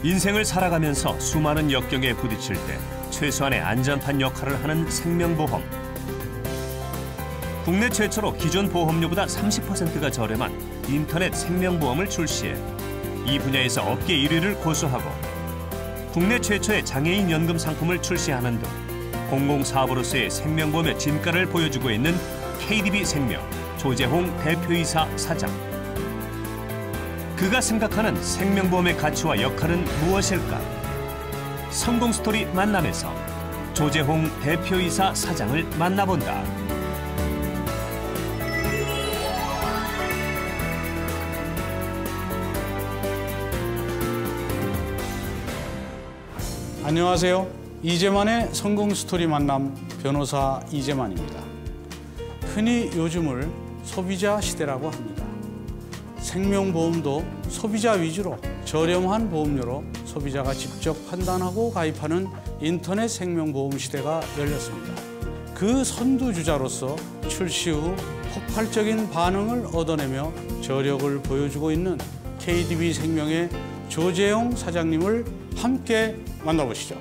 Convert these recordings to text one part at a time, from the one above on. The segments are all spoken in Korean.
인생을 살아가면서 수많은 역경에 부딪힐 때 최소한의 안전판 역할을 하는 생명보험. 국내 최초로 기존 보험료보다 30%가 저렴한 인터넷 생명보험을 출시해 이 분야에서 업계 1위를 고수하고 국내 최초의 장애인 연금 상품을 출시하는 등 공공사업으로서의 생명보험의 진가를 보여주고 있는 KDB생명 조재홍 대표이사 사장. 그가 생각하는 생명보험의 가치와 역할은 무엇일까? 성공 스토리 만남에서 조재홍 대표이사 사장을 만나본다. 안녕하세요. 이재만의 성공 스토리 만남 변호사 이재만입니다. 흔히 요즘을 소비자 시대라고 합니다. 생명보험도 소비자 위주로 저렴한 보험료로 소비자가 직접 판단하고 가입하는 인터넷 생명보험 시대가 열렸습니다. 그 선두주자로서 출시 후 폭발적인 반응을 얻어내며 저력을 보여주고 있는 KDB생명의 조재홍 사장님을 함께 만나보시죠.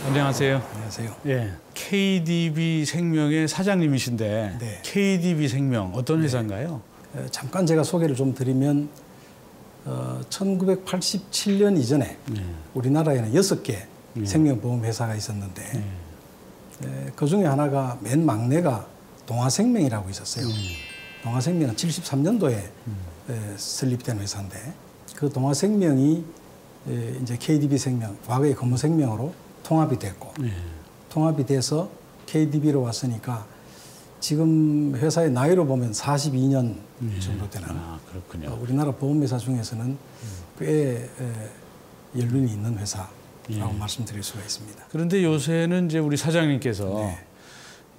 안녕하세요. 안녕하세요. 예, KDB생명의 사장님이신데 네. KDB생명 어떤 회사인가요? 잠깐 제가 소개를 좀 드리면 1987년 이전에 우리나라에는 6개 생명보험 회사가 있었는데 그중에 하나가 맨 막내가 동아생명이라고 있었어요. 동아생명은 73년도에 설립된 회사인데 그 동아생명이 이제 KDB생명, 과거의 건모생명으로 통합이 됐고 통합이 돼서 KDB로 왔으니까 지금 회사의 나이로 보면 42년 정도 되는 그렇군요. 우리나라 보험회사 중에서는 꽤 연륜이 있는 회사라고 말씀드릴 수가 있습니다. 그런데 요새는 이제 우리 사장님께서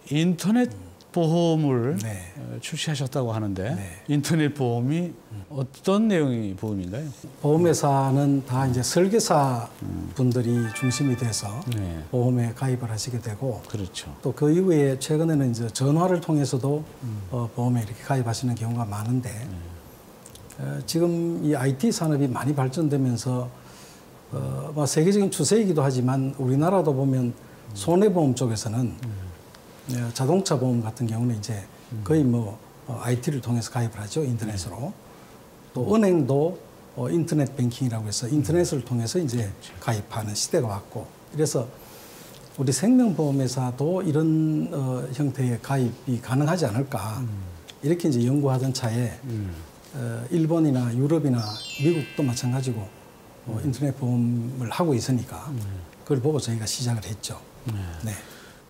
인터넷 보험을 출시하셨다고 하는데 인터넷 보험이 어떤 내용의 보험인가요? 보험회사는 다 이제 설계사 분들이 중심이 돼서 보험에 가입을 하시게 되고, 그렇죠. 또 그 이후에 최근에는 이제 전화를 통해서도 보험에 이렇게 가입하시는 경우가 많은데 지금 이 IT 산업이 많이 발전되면서 뭐 세계적인 추세이기도 하지만 우리나라도 보면 손해보험 쪽에서는 자동차 보험 같은 경우는 이제 거의 뭐 IT를 통해서 가입을 하죠. 인터넷으로. 또 은행도 인터넷 뱅킹이라고 해서 인터넷을 통해서 이제 가입하는 시대가 왔고, 그래서 우리 생명보험회사도 이런 형태의 가입이 가능하지 않을까 이렇게 이제 연구하던 차에 일본이나 유럽이나 미국도 마찬가지고 인터넷 보험을 하고 있으니까 그걸 보고 저희가 시작을 했죠. 네.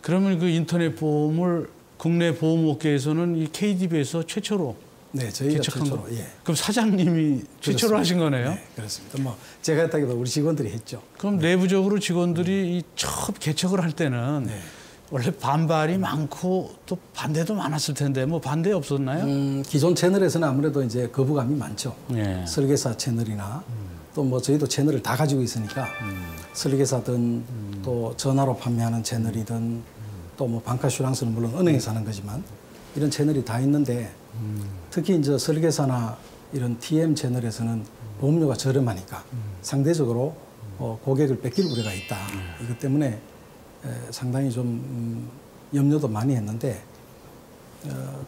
그러면 그 인터넷 보험을 국내 보험업계에서는 이 KDB에서 최초로 저희가 최초로. 그럼 사장님이 최초로 하신 거네요? 네, 그렇습니다. 뭐 제가 했다기보다 우리 직원들이 했죠. 그럼 내부적으로 직원들이 이 처음 개척을 할 때는 원래 반발이 많고 또 반대도 많았을 텐데 뭐 반대 없었나요? 기존 채널에서는 아무래도 이제 거부감이 많죠. 설계사 채널이나 또 뭐 저희도 채널을 다 가지고 있으니까 설계사든 또 전화로 판매하는 채널이든 또 뭐 방카슈랑스는 물론 은행에서 하는 거지만 이런 채널이 다 있는데 특히 이제 설계사나 이런 TM 채널에서는 보험료가 저렴하니까 상대적으로 고객을 뺏길 우려가 있다. 이것 때문에 상당히 좀 염려도 많이 했는데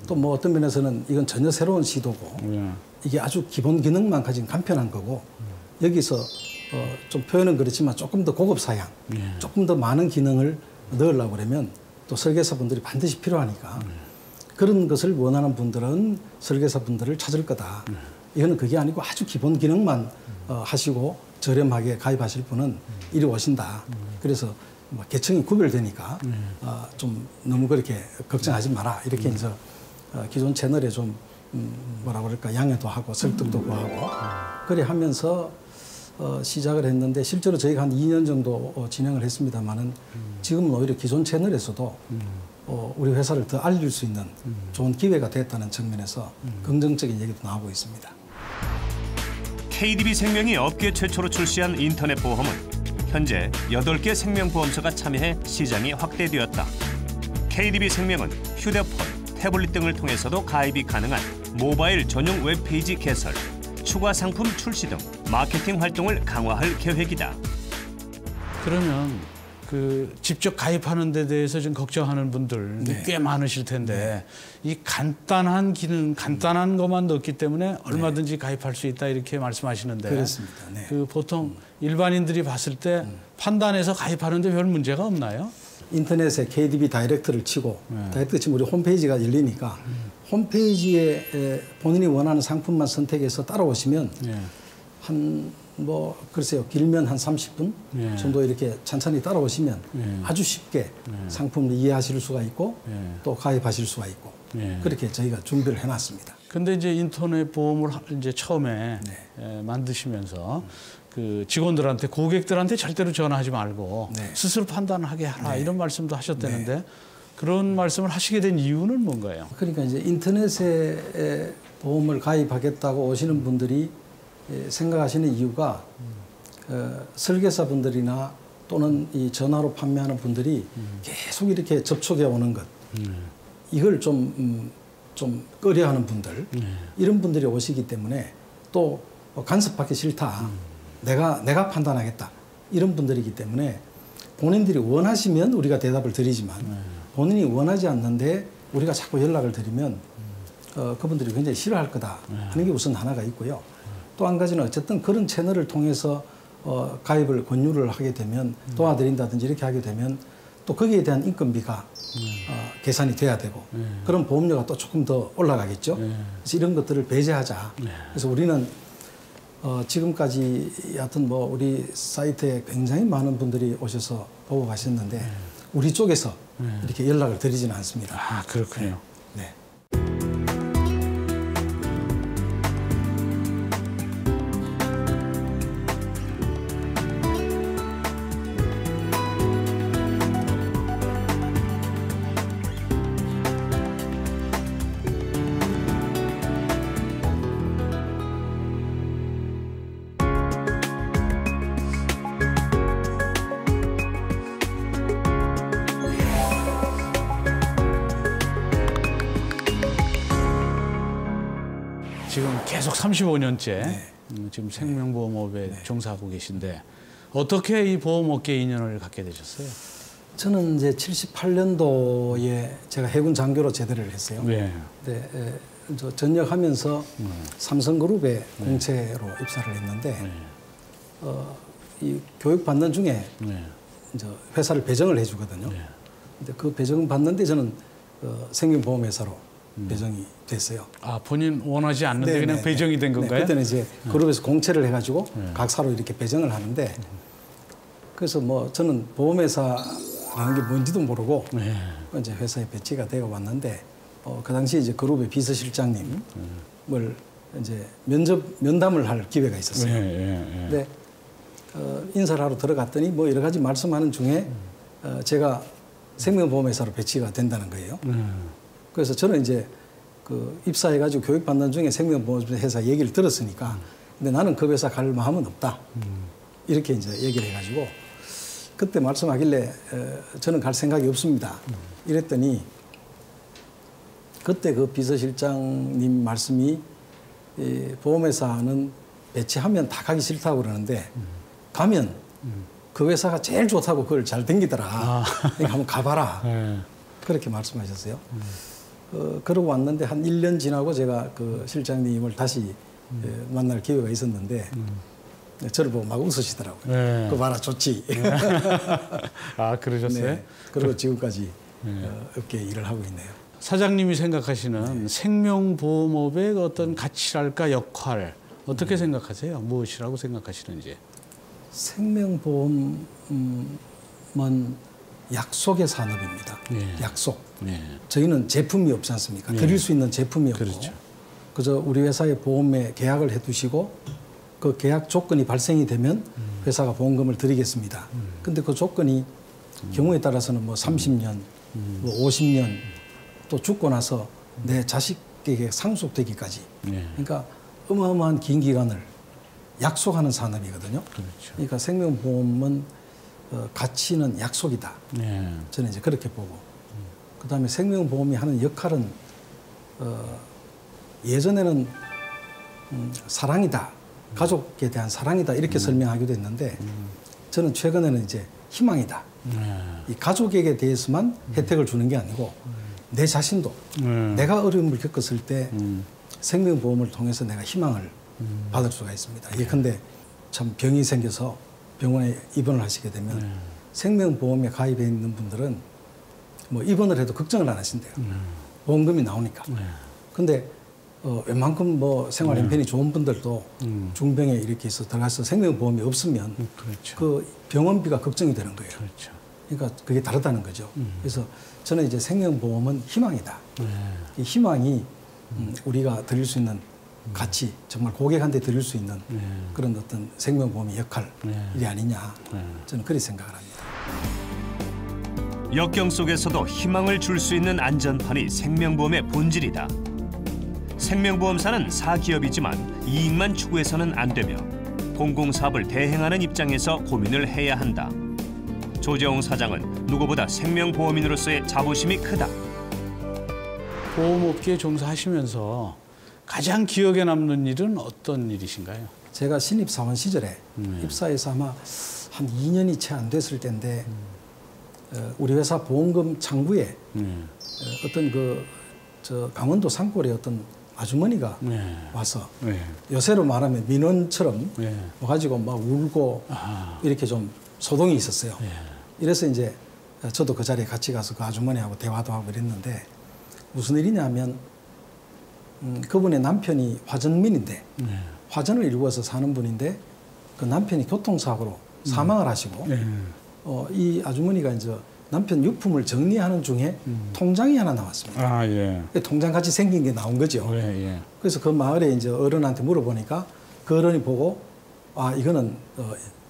또 뭐 어떤 면에서는 이건 전혀 새로운 시도고 이게 아주 기본 기능만 가진 간편한 거고 여기서 좀 표현은 그렇지만 조금 더 고급 사양, 조금 더 많은 기능을 넣으려고 그러면 또 설계사분들이 반드시 필요하니까 그런 것을 원하는 분들은 설계사분들을 찾을 거다. 이거는 그게 아니고 아주 기본 기능만 하시고 저렴하게 가입하실 분은 이리 오신다. 그래서 뭐 계층이 구별되니까 좀 너무 그렇게 걱정하지 마라. 이렇게 이제 기존 채널에 좀 뭐라 그럴까 양해도 하고 설득도 구하고 그래 하면서 시작을 했는데 실제로 저희가 한 2년 정도 진행을 했습니다만은 지금은 오히려 기존 채널에서도 우리 회사를 더 알릴 수 있는 좋은 기회가 됐다는 측면에서 긍정적인 얘기도 나오고 있습니다. KDB생명이 업계 최초로 출시한 인터넷 보험은 현재 8개 생명보험사가 참여해 시장이 확대되었다. KDB 생명은 휴대폰, 태블릿 등을 통해서도 가입이 가능한 모바일 전용 웹페이지 개설, 추가 상품 출시 등 마케팅 활동을 강화할 계획이다. 그러면 그 직접 가입하는 데 대해서 좀 걱정하는 분들 네. 꽤 많으실 텐데 이 간단한 기능, 간단한 것만 넣었기 때문에 얼마든지 가입할 수 있다 이렇게 말씀하시는데 그렇습니다. 네. 그 보통 일반인들이 봤을 때 판단해서 가입하는데 별 문제가 없나요? 인터넷에 KDB 다이렉트를 치고 다이렉트 치면 우리 홈페이지가 열리니까 홈페이지에 본인이 원하는 상품만 선택해서 따라오시면 한 글쎄요 길면 한 30분 정도 이렇게 천천히 따라오시면 아주 쉽게 상품을 이해하실 수가 있고 또 가입하실 수가 있고 그렇게 저희가 준비를 해놨습니다. 근데 이제 인터넷 보험을 이제 처음에 만드시면서 그 직원들한테 고객들한테 절대로 전화하지 말고 스스로 판단하게 하라 이런 말씀도 하셨다는데 그런 말씀을 하시게 된 이유는 뭔가요? 그러니까 이제 인터넷에 보험을 가입하겠다고 오시는 분들이 생각하시는 이유가 설계사분들이나 또는 이 전화로 판매하는 분들이 계속 이렇게 접촉해 오는 것 이걸 좀 꺼려하는 분들 이런 분들이 오시기 때문에 또 간섭받기 싫다 내가 판단하겠다 이런 분들이기 때문에 본인들이 원하시면 우리가 대답을 드리지만 본인이 원하지 않는데 우리가 자꾸 연락을 드리면 그분들이 굉장히 싫어할 거다 하는 게 우선 하나가 있고요. 또 한 가지는 어쨌든 그런 채널을 통해서 가입을 권유를 하게 되면 도와드린다든지 이렇게 하게 되면 또 거기에 대한 인건비가 계산이 돼야 되고 그런 보험료가 또 조금 더 올라가겠죠. 그래서 이런 것들을 배제하자. 그래서 우리는 지금까지 하여튼 우리 사이트에 굉장히 많은 분들이 오셔서 보고 가셨는데 우리 쪽에서 이렇게 연락을 드리지는 않습니다. 아, 그렇군요. 네. 지금 계속 35년째 지금 생명보험업에 종사하고 계신데 어떻게 이 보험업계 인연을 갖게 되셨어요? 저는 이제 78년도에 제가 해군 장교로 제대를 했어요. 네. 네, 저 전역하면서 삼성그룹에 공채로 입사를 했는데 이 교육 받는 중에 이제 회사를 배정을 해주거든요. 근데 그 배정 받는데 저는 생명보험회사로 배정이 됐어요. 아, 본인 원하지 않는데 그냥 배정이 된 건가요? 그때는 이제 그룹에서 공채를 해가지고 각사로 이렇게 배정을 하는데 그래서 저는 보험회사라는 게 뭔지도 모르고 이제 회사에 배치가 되어 왔는데 그 당시 이제 그룹의 비서실장님을 이제 면담을 할 기회가 있었어요. 근데 인사를 하러 들어갔더니 여러 가지 말씀하는 중에 제가 생명보험회사로 배치가 된다는 거예요. 그래서 저는 이제 입사해가지고 교육받는 중에 생명보험회사 얘기를 들었으니까 근데 나는 그 회사 갈 마음은 없다. 이렇게 이제 얘기를 해가지고 그때 말씀하길래 저는 갈 생각이 없습니다. 이랬더니 그때 그 비서실장님 말씀이 보험회사는 배치하면 다 가기 싫다고 그러는데 가면 그 회사가 제일 좋다고 그걸 잘 댕기더라. 그러니까 한번 가봐라. 그렇게 말씀하셨어요. 그러고 왔는데 한 1년 지나고 제가 그 실장님을 다시 만날 기회가 있었는데 저를 보고 막 웃으시더라고요. 그거 봐라, 좋지. 아, 그러셨어요? 네. 그리고 지금까지 업계 일을 하고 있네요. 사장님이 생각하시는 생명보험업의 어떤 가치랄까 역할 어떻게 생각하세요? 무엇이라고 생각하시는지? 생명보험은 약속의 산업입니다. 약속. 저희는 제품이 없지 않습니까? 드릴 수 있는 제품이 없고 그저 우리 회사의 보험에 계약을 해두시고 그 계약 조건이 발생이 되면 회사가 보험금을 드리겠습니다. 근데 그 조건이 경우에 따라서는 30년, 50년 또 죽고 나서 내 자식에게 상속되기까지 그러니까 어마어마한 긴 기간을 약속하는 산업이거든요. 그러니까 생명보험은 가치는 약속이다. 네. 저는 이제 그렇게 보고 그다음에 생명보험이 하는 역할은 예전에는 사랑이다, 가족에 대한 사랑이다 이렇게 설명하기도 했는데 저는 최근에는 이제 희망이다. 이 가족에게 대해서만 혜택을 주는 게 아니고 내 자신도 내가 어려움을 겪었을 때 생명보험을 통해서 내가 희망을 받을 수가 있습니다. 예컨대 참 병이 생겨서 병원에 입원을 하시게 되면 생명보험에 가입해 있는 분들은 뭐 입원을 해도 걱정을 안 하신대요. 보험금이 나오니까. 근데 웬만큼 뭐 생활 형편이 좋은 분들도 중병에 이렇게 있어 들어가서 생명보험이 없으면 그렇죠. 그 병원비가 걱정이 되는 거예요. 그렇죠. 그러니까 그게 다르다는 거죠. 그래서 저는 이제 생명보험은 희망이다. 이 희망이 우리가 드릴 수 있는 가치, 정말 고객한테 드릴 수 있는 그런 어떤 생명보험의 역할이 아니냐. 저는 그렇게 생각을 합니다. 역경 속에서도 희망을 줄 수 있는 안전판이 생명보험의 본질이다. 생명보험사는 사기업이지만 이익만 추구해서는 안 되며 공공사업을 대행하는 입장에서 고민을 해야 한다. 조재홍 사장은 누구보다 생명보험인으로서의 자부심이 크다. 보험업계에 종사하시면서 가장 기억에 남는 일은 어떤 일이신가요? 제가 신입사원 시절에 입사해서 아마 한 2년이 채 안 됐을 때인데 우리 회사 보험금 창구에 어떤 저 강원도 산골에 어떤 아주머니가 와서 요새로 말하면 민원처럼 와가지고 막 울고 이렇게 좀 소동이 있었어요. 이래서 이제 저도 그 자리에 같이 가서 그 아주머니하고 대화도 하고 이랬는데 무슨 일이냐면 그분의 남편이 화전민인데 화전을 일구어서 사는 분인데 그 남편이 교통사고로 사망을 하시고 이 아주머니가 이제 남편 유품을 정리하는 중에 통장이 하나 나왔습니다. 아, 예. 통장 같이 생긴 게 나온 거죠. 예. 그래서 그 마을에 이제 어른한테 물어보니까 그 어른이 보고 아 이거는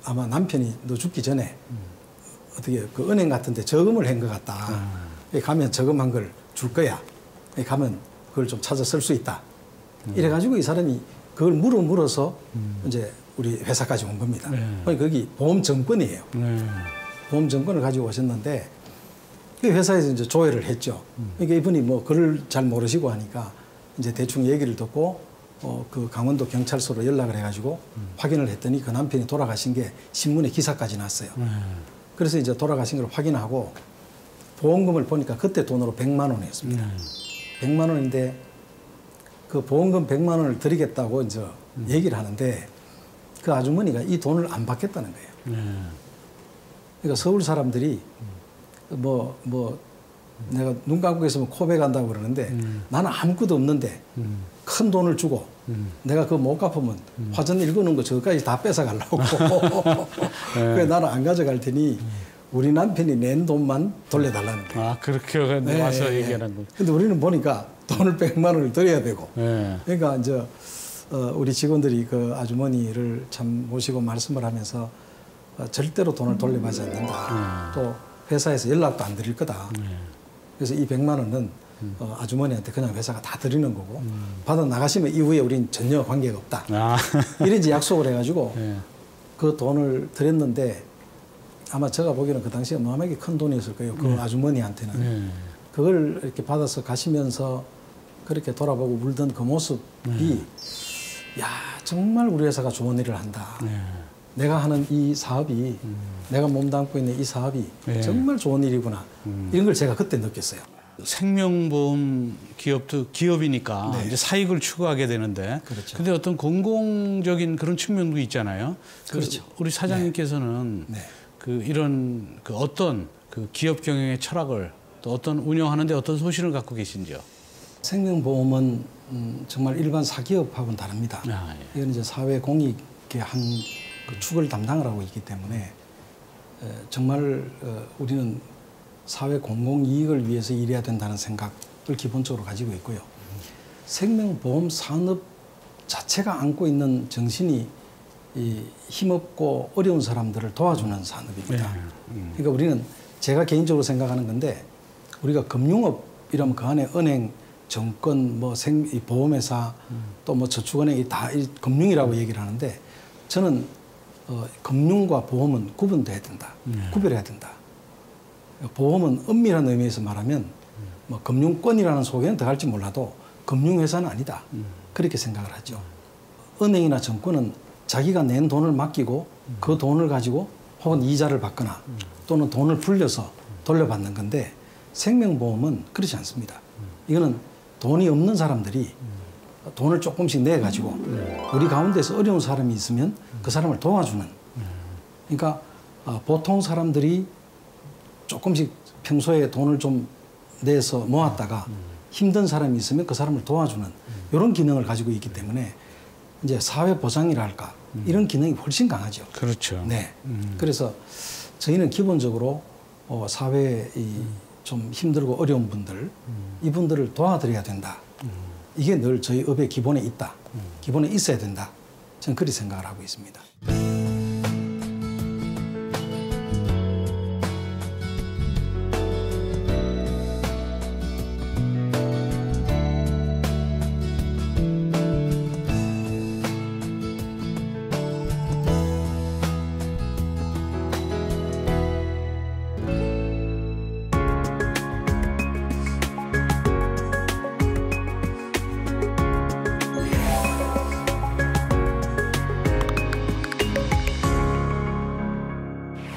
아마 남편이 너 죽기 전에 어떻게 그 은행 같은데 저금을 한 것 같다. 가면 저금한 걸 줄 거야. 가면 그걸 좀 찾아 쓸 수 있다. 이래가지고 이 사람이 그걸 물어서 이제 우리 회사까지 온 겁니다. 거기 보험증권이에요. 보험증권을 가지고 오셨는데 그 회사에서 이제 조회를 했죠. 그러니까 이분이 뭐 글을 잘 모르시고 하니까 이제 대충 얘기를 듣고 그 강원도 경찰서로 연락을 해가지고 확인을 했더니 그 남편이 돌아가신 게 신문에 기사까지 났어요. 그래서 이제 돌아가신 걸 확인하고 보험금을 보니까 그때 돈으로 100만 원이었습니다. 100만 원인데 그 보험금 100만 원을 드리겠다고 이제 얘기를 하는데 그 아주머니가 이 돈을 안 받겠다는 거예요. 그러니까 서울 사람들이 뭐 내가 눈 감고 있으면 코베 간다고 그러는데 나는 아무것도 없는데 큰 돈을 주고 내가 그거 못 갚으면 화전 읽어놓은 거 저거까지 다 뺏어가려고 그래서 나는 안 가져갈 테니 우리 남편이 낸 돈만 돌려달라는 거예요. 아, 그렇게 와서 얘기하는 거. 근데 우리는 보니까 돈을 100만 원을 드려야 되고 그러니까 이제 우리 직원들이 그 아주머니를 참 모시고 말씀을 하면서 절대로 돈을 돌려받지 않는다. 또 회사에서 연락도 안 드릴 거다. 그래서 이 100만 원은 아주머니한테 그냥 회사가 다 드리는 거고 받아 나가시면 이후에 우린 전혀 관계가 없다. 이런지 약속을 해가지고 그 돈을 드렸는데 아마 제가 보기에는 그 당시에 어마어마하게 큰 돈이었을 거예요. 그 아주머니한테는. 그걸 이렇게 받아서 가시면서 그렇게 돌아보고 울던 그 모습이 야 정말 우리 회사가 좋은 일을 한다. 내가 하는 이 사업이 내가 몸담고 있는 이 사업이 정말 좋은 일이구나. 이런 걸 제가 그때 느꼈어요. 생명보험 기업도 기업이니까 이제 사익을 추구하게 되는데 그렇죠. 근데 어떤 공공적인 그런 측면도 있잖아요. 그렇죠. 우리 사장님께서는 이런 어떤 그 기업 경영의 철학을 또 어떤 운영하는데 어떤 소신을 갖고 계신지요? 생명보험은 정말 일반 사기업하고는 다릅니다. 이건 이제 사회 공익의 한 그 축을 담당을 하고 있기 때문에 정말 우리는 사회 공공 이익을 위해서 일해야 된다는 생각을 기본적으로 가지고 있고요. 생명보험 산업 자체가 안고 있는 정신이 이 힘없고 어려운 사람들을 도와주는 산업입니다. 그러니까 우리는 제가 개인적으로 생각하는 건데 우리가 금융업이라면 그 안에 은행, 정권, 보험회사 또 뭐 저축은행이 다 금융이라고 얘기를 하는데 저는 금융과 보험은 구분돼야 된다. 구별해야 된다. 보험은 엄밀한 의미에서 말하면 뭐 금융권이라는 속에는 들어갈지 몰라도 금융회사는 아니다. 그렇게 생각을 하죠. 은행이나 정권은 자기가 낸 돈을 맡기고 그 돈을 가지고 혹은 이자를 받거나 또는 돈을 불려서 돌려받는 건데 생명보험은 그렇지 않습니다. 이거는 돈이 없는 사람들이 돈을 조금씩 내가지고 우리 가운데서 어려운 사람이 있으면 그 사람을 도와주는. 그러니까 보통 사람들이 조금씩 평소에 돈을 좀 내서 모았다가 힘든 사람이 있으면 그 사람을 도와주는 이런 기능을 가지고 있기 때문에 이제 사회 보장이라 할까 이런 기능이 훨씬 강하죠. 그렇죠. 네. 그래서 저희는 기본적으로 사회에 좀 힘들고 어려운 분들 이분들을 도와드려야 된다. 이게 늘 저희 업의 기본에 있다. 기본에 있어야 된다. 저는 그렇게 생각을 하고 있습니다.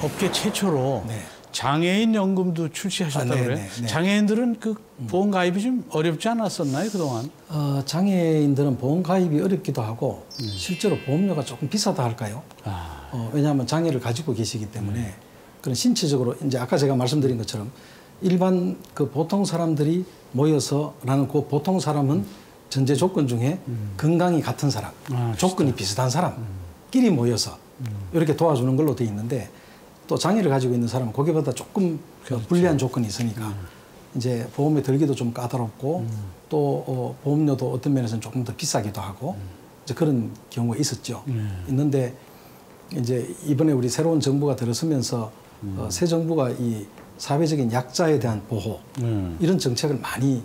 업계 최초로 네. 장애인 연금도 출시하셨다고 그래요? 네. 장애인들은 그 보험 가입이 좀 어렵지 않았었나요, 그동안? 장애인들은 보험 가입이 어렵기도 하고 실제로 보험료가 조금 비싸다 할까요? 왜냐하면 장애를 가지고 계시기 때문에 그런 신체적으로 이제 아까 제가 말씀드린 것처럼 일반 그 보통 사람들이 모여서라는 그 보통 사람은 전제 조건 중에 건강이 같은 사람, 조건이 비슷한 사람끼리 모여서 이렇게 도와주는 걸로 되어 있는데 또 장애를 가지고 있는 사람은 거기보다 조금 그렇죠. 불리한 조건이 있으니까 이제 보험에 들기도 좀 까다롭고 또 보험료도 어떤 면에서는 조금 더 비싸기도 하고 이제 그런 경우가 있었죠. 있는데 이제 이번에 우리 새로운 정부가 들어서면서 새 정부가 이 사회적인 약자에 대한 보호 이런 정책을 많이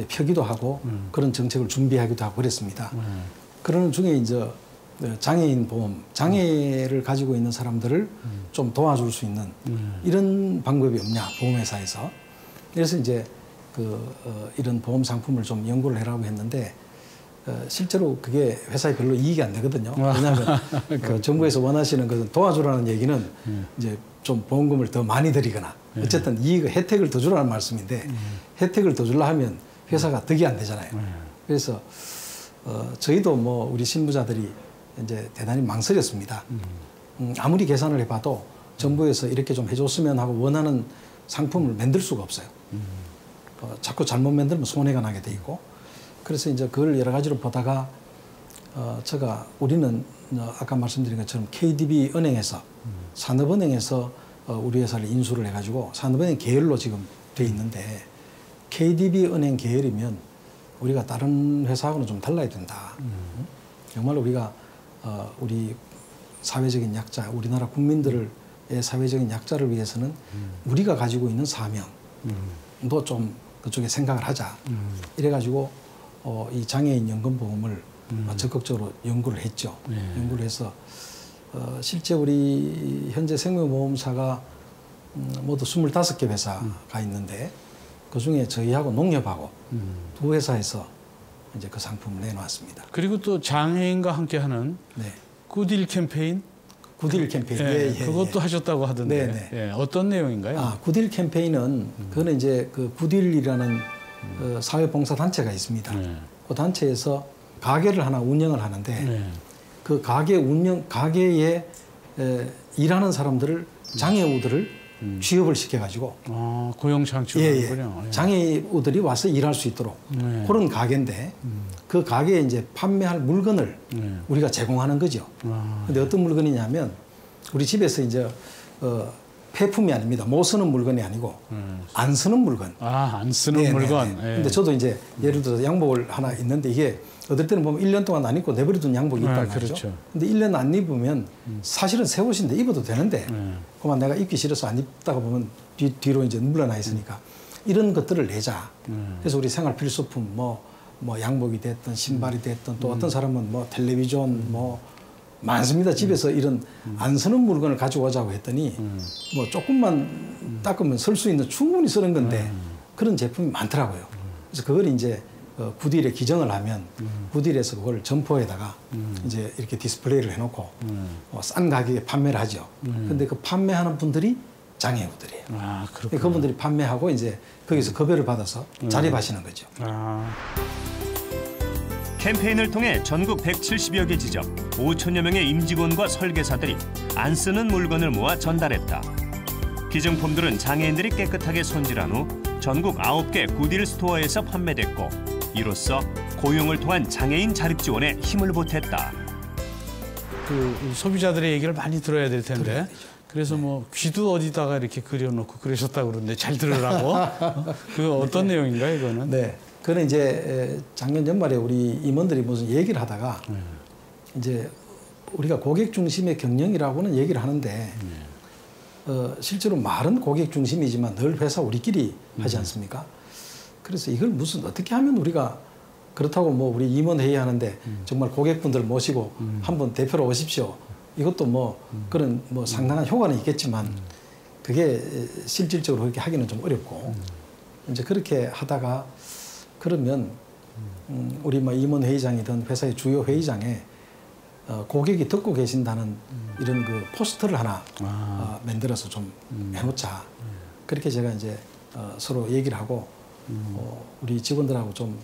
펴기도 하고 그런 정책을 준비하기도 하고 그랬습니다. 그러는 중에 이제 장애인 보험, 장애를 가지고 있는 사람들을 좀 도와줄 수 있는 이런 방법이 없냐, 보험회사에서. 그래서 이제 이런 보험 상품을 좀 연구를 해라고 했는데 실제로 그게 회사에 별로 이익이 안 되거든요. 왜냐하면 정부에서 원하시는 것은 도와주라는 얘기는 이제 좀 보험금을 더 많이 들이거나 어쨌든 혜택을 더 주라는 말씀인데 혜택을 더 주려 하면 회사가 득이 안 되잖아요. 그래서 저희도 뭐 우리 신부자들이 이제 대단히 망설였습니다. 아무리 계산을 해봐도 정부에서 이렇게 좀 해줬으면 하고 원하는 상품을 만들 수가 없어요. 자꾸 잘못 만들면 손해가 나게 돼 있고. 그래서 이제 그걸 여러 가지로 보다가 우리는 아까 말씀드린 것처럼 KDB 은행에서 산업은행에서 우리 회사를 인수를 해가지고 산업은행 계열로 지금 돼 있는데 KDB 은행 계열이면 우리가 다른 회사하고는 좀 달라야 된다. 정말 우리가 우리 사회적인 약자, 우리나라 국민들의 사회적인 약자를 위해서는 우리가 가지고 있는 사명도 좀 그쪽에 생각을 하자. 이래가지고 이 장애인 연금보험을 적극적으로 연구를 했죠. 연구를 해서 실제 우리 현재 생명보험사가 모두 25개 회사가 있는데 그중에 저희하고 농협하고 두 회사에서 이제 그 상품을 내놓았습니다. 그리고 또 장애인과 함께하는 굿딜 캠페인? 굿딜 캠페인. 그것도 하셨다고 하던데 어떤 내용인가요? 굿딜 캠페인은 그거는 이제 그 굿딜이라는 사회봉사 단체가 있습니다. 그 단체에서 가게를 하나 운영을 하는데 그 가게에 일하는 사람들을 장애우들을 취업을 시켜가지고 고용 창출하는군요. 장애우들이 와서 일할 수 있도록 그런 가게인데 그 가게에 이제 판매할 물건을 우리가 제공하는 거죠. 근데 어떤 물건이냐면 우리 집에서 이제 폐품이 아닙니다. 못 쓰는 물건이 아니고 안 쓰는 물건. 안 쓰는 물건. 근데 저도 이제 예를 들어서 양복을 하나 있는데 이게 어떨 때는 보면 1년 동안 안 입고 내버려둔 양복이 있단 말이죠. 그렇죠. 근데 1년 안 입으면 사실은 새 옷인데 입어도 되는데 그만 내가 입기 싫어서 안 입다가 보면 뒤로 이제 물러나 있으니까 이런 것들을 내자. 그래서 우리 생활 필수품 뭐 양복이 됐든 신발이 됐든 또 어떤 사람은 뭐 텔레비전 많습니다. 집에서 이런 안 쓰는 물건을 가져오자고 했더니 뭐 조금만 닦으면 쓸 수 있는 충분히 쓰는 건데 그런 제품이 많더라고요. 그래서 그걸 이제 구딜에 기증을 하면 구딜에서 그걸 점포에다가 이제 이렇게 디스플레이를 해놓고 싼 가격에 판매를 하죠. 근데 그 판매하는 분들이 장애우들이에요. 아, 그렇구나. 그분들이 판매하고 이제 거기서 급여를 받아서 자립하시는 거죠. 아. 캠페인을 통해 전국 170여 개 지점 5천여 명의 임직원과 설계사들이 안 쓰는 물건을 모아 전달했다. 기증품들은 장애인들이 깨끗하게 손질한 후 전국 9개 구딜 스토어에서 판매됐고 이로써 고용을 통한 장애인 자립 지원에 힘을 보탰다. 그 소비자들의 얘기를 많이 들어야 될 텐데 그래서 뭐 귀도 어디다가 이렇게 그려놓고 그러셨다고 그러는데 잘 들으라고? 그 어떤 내용인가요, 이거는? 네. 그는 이제 작년 연말에 우리 임원들이 무슨 얘기를 하다가 이제 우리가 고객 중심의 경영이라고는 얘기를 하는데 실제로 말은 고객 중심이지만 늘 회사 우리끼리 하지 않습니까? 그래서 이걸 무슨 어떻게 하면 우리가 그렇다고 뭐 우리 임원 회의하는데 정말 고객분들 모시고 한번 대표로 오십시오. 이것도 뭐 그런 뭐 상당한 효과는 있겠지만 그게 실질적으로 그렇게 하기는 좀 어렵고 이제 그렇게 하다가 그러면 우리 뭐 임원 회의장이든 회사의 주요 회의장에 고객이 듣고 계신다는 이런 그 포스터를 하나 만들어서 좀 해놓자. 그렇게 제가 이제 서로 얘기를 하고 우리 직원들하고 좀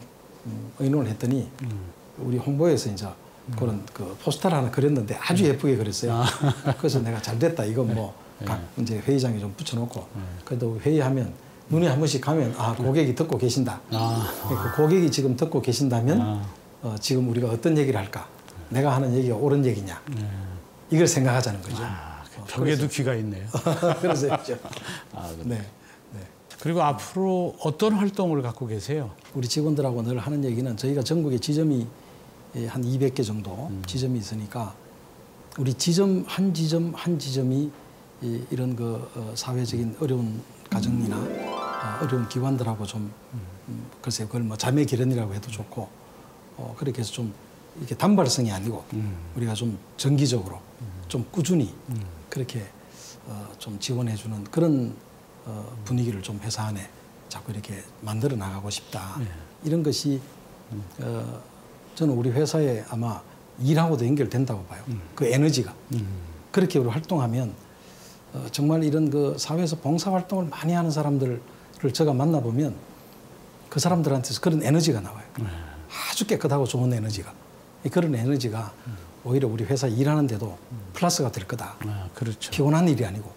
의논을 했더니 우리 홍보에서 이제 그런 그 포스터를 하나 그렸는데 아주 예쁘게 그렸어요. 그래서 내가 잘 됐다. 이건 뭐 각 이제 회의장에 좀 붙여놓고 그래도 회의하면 눈에 한 번씩 가면 아 고객이 듣고 계신다. 그 고객이 지금 듣고 계신다면 지금 우리가 어떤 얘기를 할까? 내가 하는 얘기가 옳은 얘기냐? 이걸 생각하자는 거죠. 벽에도 귀가 있네요. 그래서 했죠. 네. 그리고 앞으로 어떤 활동을 갖고 계세요? 우리 직원들하고 늘 하는 얘기는 저희가 전국에 지점이 한 200개 정도 지점이 있으니까 우리 지점 한 지점이 이런 그 사회적인 어려운 가정이나 어려운 기관들하고 좀 글쎄 그걸 뭐 자매 기련이라고 해도 좋고 그렇게 해서 좀 이렇게 단발성이 아니고 우리가 좀 정기적으로 좀 꾸준히 그렇게 좀 지원해주는 그런 분위기를 좀 회사 안에 자꾸 이렇게 만들어 나가고 싶다. 이런 것이 저는 우리 회사에 아마 일하고도 연결된다고 봐요. 그 에너지가. 그렇게 우리 활동하면 정말 이런 그 사회에서 봉사활동을 많이 하는 사람들을 제가 만나보면 그 사람들한테서 그런 에너지가 나와요. 아주 깨끗하고 좋은 에너지가. 그런 에너지가 오히려 우리 회사 일하는데도 플러스가 될 거다. 그렇죠. 피곤한 일이 아니고.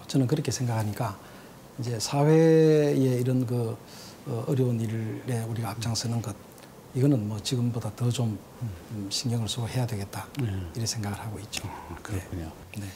저는 그렇게 생각하니까 이제 사회의 이런 그 어려운 일에 우리가 앞장서는 것 이거는 뭐 지금보다 더 좀 신경을 쓰고 해야 되겠다. 이런 생각을 하고 있죠. 그렇군요. 네.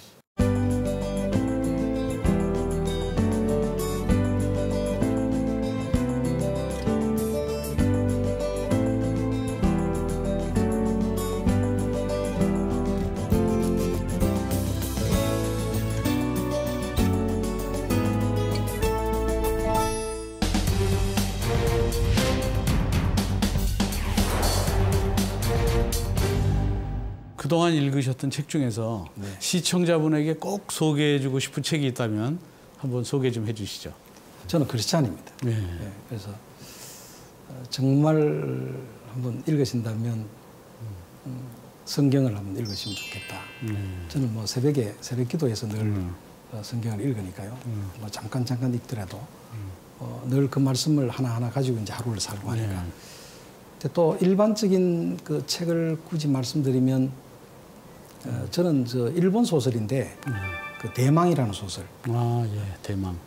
그동안 읽으셨던 책 중에서 시청자분에게 꼭 소개해주고 싶은 책이 있다면 한번 소개 좀 해주시죠. 저는 크리스찬입니다. 그래서 정말 한번 읽으신다면 성경을 한번 읽으시면 좋겠다. 저는 뭐 새벽 기도에서 늘 성경을 읽으니까요. 뭐 잠깐 읽더라도 늘 그 말씀을 하나하나 가지고 이제 하루를 살고 하니까. 근데 또 일반적인 그 책을 굳이 말씀드리면 저는 저 일본 소설인데 그 대망이라는 소설. 대망.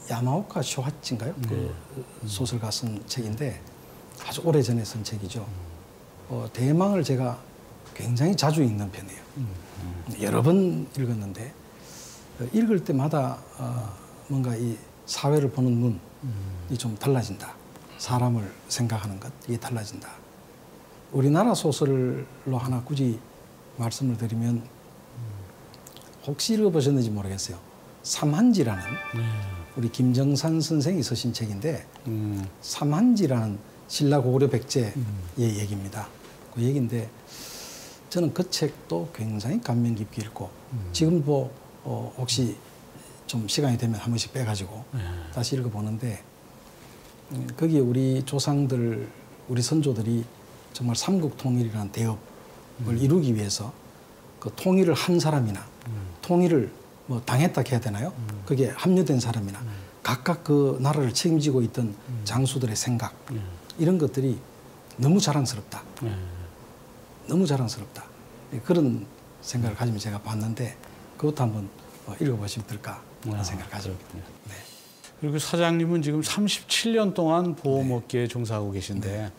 야마오카 쇼하치인가요? 그 소설가 쓴 책인데 아주 오래전에 쓴 책이죠. 대망을 제가 굉장히 자주 읽는 편이에요. 여러 번 읽었는데 읽을 때마다 뭔가 이 사회를 보는 눈이 좀 달라진다. 사람을 생각하는 것 이게 달라진다. 우리나라 소설로 하나 굳이 말씀을 드리면 혹시 읽어보셨는지 모르겠어요. 삼한지라는 우리 김정산 선생이 쓰신 책인데 삼한지라는 신라 고구려 백제의 얘기입니다. 그 얘기인데 저는 그 책도 굉장히 감명 깊게 읽고 지금도 혹시 좀 시간이 되면 한 번씩 빼가지고 다시 읽어보는데 거기에 우리 조상들, 우리 선조들이 정말 삼국 통일이라는 대업을 이루기 위해서 그 통일을 한 사람이나 통일을 뭐 당했다 해야 되나요? 그게 합류된 사람이나 각각 그 나라를 책임지고 있던 장수들의 생각 이런 것들이 너무 자랑스럽다. 너무 자랑스럽다. 그런 생각을 가지면 제가 봤는데 그것도 한번 읽어보시면 어떨까 하는 생각을 가지고 있습니다. 네. 그리고 사장님은 지금 37년 동안 보험업계에 종사하고 계신데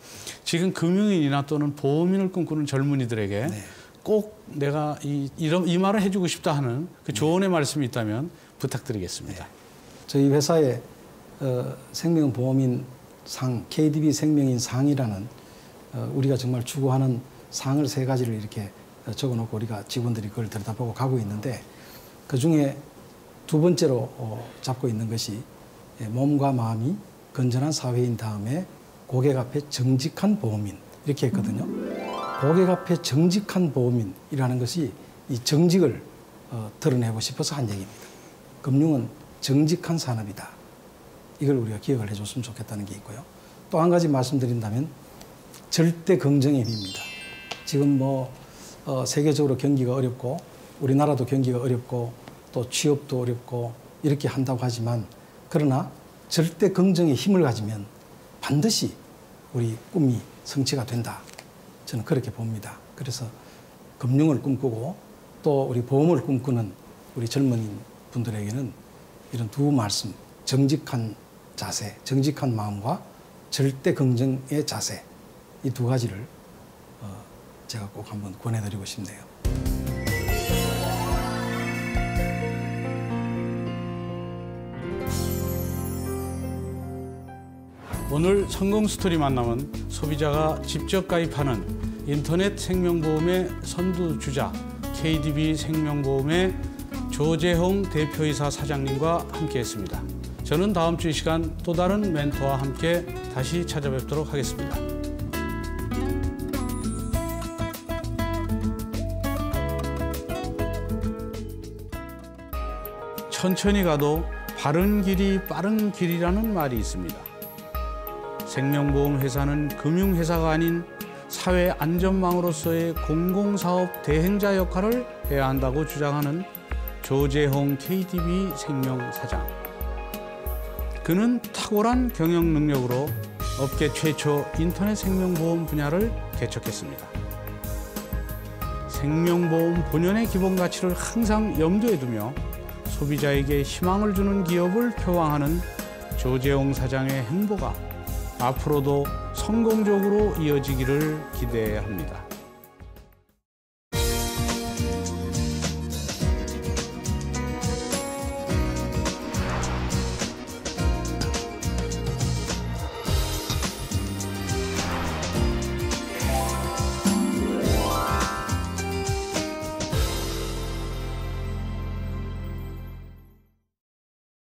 지금 금융인이나 또는 보험인을 꿈꾸는 젊은이들에게 꼭 내가 이 말을 해주고 싶다 하는 그 조언의 말씀이 있다면 부탁드리겠습니다. 저희 회사에 생명보험인 상, KDB 생명인 상이라는 우리가 정말 추구하는 상을 3가지를 이렇게 적어놓고 우리가 직원들이 그걸 들여다보고 가고 있는데 그중에 2번째로 잡고 있는 것이 몸과 마음이 건전한 사회인 다음에 고객 앞에 정직한 보험인 이렇게 했거든요. 고객 앞에 정직한 보험인이라는 것이 이 정직을 드러내고 싶어서 한 얘기입니다. 금융은 정직한 산업이다. 이걸 우리가 기억을 해줬으면 좋겠다는 게 있고요. 또 한 가지 말씀드린다면 절대 긍정의 힘입니다. 지금 뭐 세계적으로 경기가 어렵고 우리나라도 경기가 어렵고 또 취업도 어렵고 이렇게 한다고 하지만 그러나 절대 긍정의 힘을 가지면 반드시 우리 꿈이 성취가 된다. 저는 그렇게 봅니다. 그래서 금융을 꿈꾸고 또 우리 보험을 꿈꾸는 우리 젊은 분들에게는 이런 2 말씀, 정직한 자세, 정직한 마음과 절대 긍정의 자세 이 2가지를 제가 꼭 한번 권해드리고 싶네요. 오늘 성공 스토리 만남은 소비자가 직접 가입하는 인터넷 생명보험의 선두주자 KDB 생명보험의 조재홍 대표이사 사장님과 함께했습니다. 저는 다음 주 이 시간 또 다른 멘토와 함께 다시 찾아뵙도록 하겠습니다. 천천히 가도 바른 길이 빠른 길이라는 말이 있습니다. 생명보험 회사는 금융회사가 아닌 사회 안전망으로서의 공공사업 대행자 역할을 해야 한다고 주장하는 조재홍 KDB 생명 사장. 그는 탁월한 경영 능력으로 업계 최초 인터넷 생명보험 분야를 개척했습니다. 생명보험 본연의 기본 가치를 항상 염두에 두며 소비자에게 희망을 주는 기업을 표방하는 조재홍 사장의 행보가 앞으로도 성공적으로 이어지기를 기대합니다.